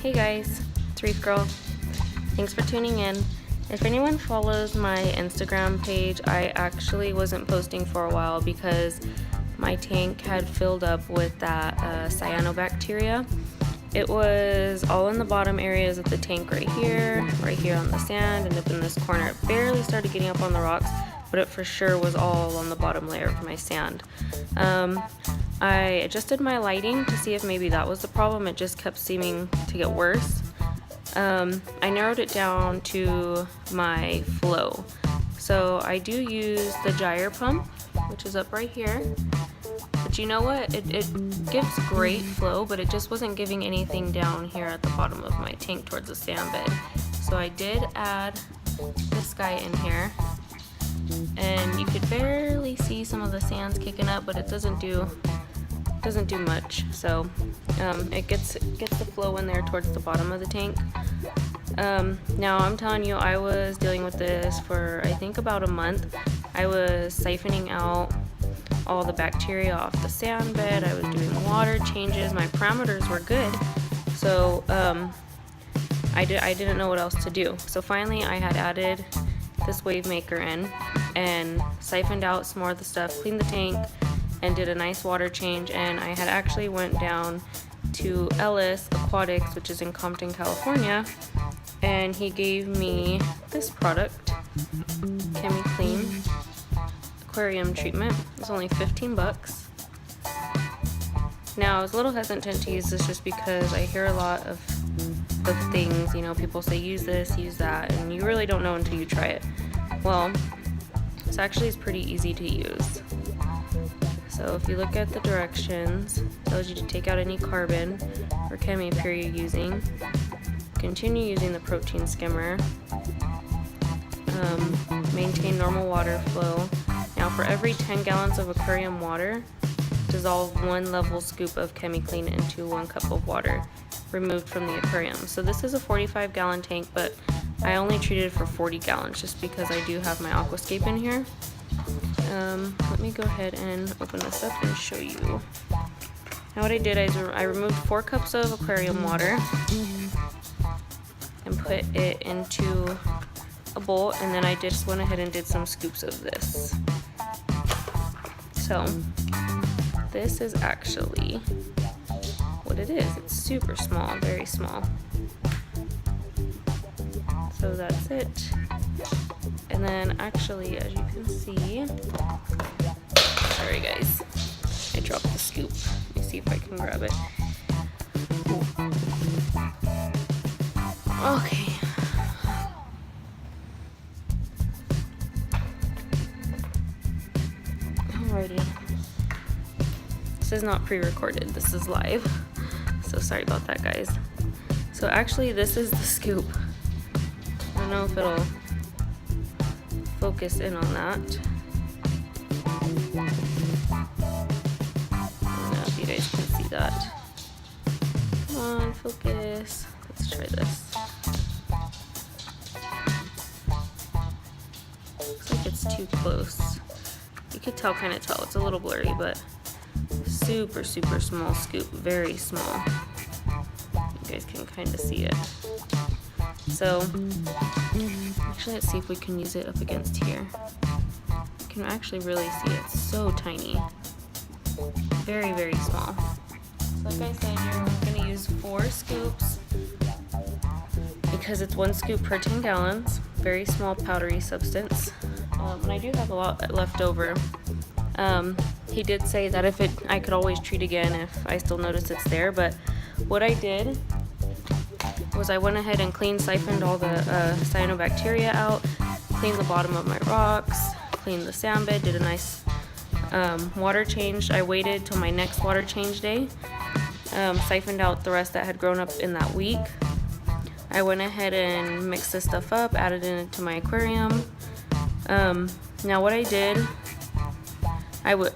Hey guys, it's Reef Girl. Thanks for tuning in. If anyone follows my Instagram page, I actually wasn't posting for a while because my tank had filled up with that cyanobacteria. It was all in the bottom areas of the tank right here on the sand, and up in this corner. It barely started getting up on the rocks, but it for sure was all on the bottom layer of my sand. I adjusted my lighting to see if maybe that was the problem. It just kept seeming to get worse. I narrowed it down to my flow. So I do use the gyre pump, which is up right here. But you know what? It gives great flow, but it just wasn't giving anything down here at the bottom of my tank towards the sand bed. So I did add this guy in here. And you could barely see some of the sands kicking up, but it doesn't do much. So it gets the flow in there towards the bottom of the tank. Now I'm telling you, I was dealing with this for I think about a month. I was siphoning out all the bacteria off the sand bed. I was doing water changes. My parameters were good. So I didn't know what else to do. So finally I had added this wave maker in and siphoned out some more of the stuff, cleaned the tank, and did a nice water change. And I had actually went down to Ellis Aquatics, which is in Compton, California, and he gave me this product, ChemiClean aquarium treatment. It's only 15 bucks. Now I was a little hesitant to use this just because I hear a lot of things, you know, people say use this, use that, and you really don't know until you try it. Well, this actually is pretty easy to use. So if you look at the directions, it tells you to take out any carbon or Cyanobacteria you're using. Continue using the protein skimmer. Maintain normal water flow. Now for every 10 gallons of aquarium water, dissolve 1 level scoop of ChemiClean into 1 cup of water removed from the aquarium. So this is a 45-gallon tank, but I only treated it for 40 gallons just because I do have my aquascape in here. Let me go ahead and open this up and show you. Now what I did is I removed 4 cups of aquarium water and put it into a bowl, and then I just went ahead and did some scoops of this. So this is actually what it is. It's super small, very small. So that's it. And then actually, as you can see, sorry guys, I dropped the scoop. Let me see if I can grab it. Okay. Alrighty. This is not pre-recorded, this is live. So sorry about that, guys. So actually, this is the scoop. I don't know if it'll focus in on that. I don't know if you guys can see that. Come on, focus. Let's try this. Looks like it's too close. You could kind of tell. It's a little blurry, but super, super small scoop. Very small. You guys can kind of see it. So, actually, let's see if we can use it up against here. You can actually really see it. It's so tiny. Very, very small. So like I said, you're going to use 4 scoops because it's 1 scoop per 10 gallons. Very small powdery substance. And I do have a lot left over. He did say that I could always treat again if I still notice it's there, but what I did was I went ahead and siphoned all the cyanobacteria out, cleaned the bottom of my rocks, cleaned the sand bed, did a nice water change. I waited till my next water change day, siphoned out the rest that had grown up in that week. I went ahead and mixed this stuff up, added it into my aquarium. Now what I did,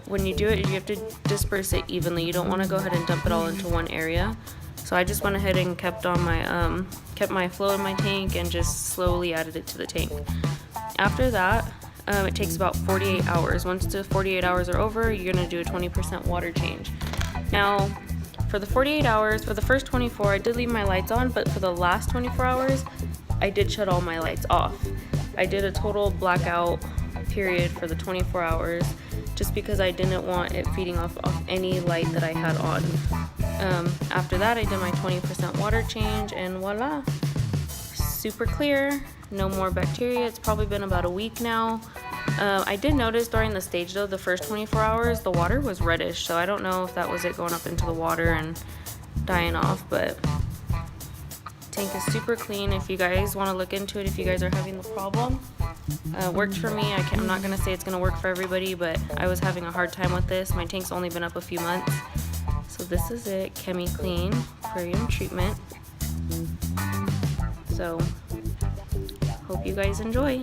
when you do it, you have to disperse it evenly. You don't want to go ahead and dump it all into one area. So I just went ahead and kept my flow in my tank and just slowly added it to the tank. After that, it takes about 48 hours. Once the 48 hours are over, you're gonna do a 20% water change. Now, for the 48 hours, for the first 24, I did leave my lights on, but for the last 24 hours, I did shut all my lights off. I did a total blackout period for the 24 hours just because I didn't want it feeding off any light that I had on. After that, I did my 20% water change, and voila, super clear, no more bacteria. It's probably been about a week now. I did notice during the stage though, the first 24 hours, the water was reddish, so I don't know if that was it going up into the water and dying off, but tank is super clean. If you guys want to look into it, if you guys are having the problem, worked for me. I'm not gonna say it's gonna work for everybody, but I was having a hard time with this. My tank's only been up a few months, so this is it. Chemi Clean aquarium treatment. So hope you guys enjoy.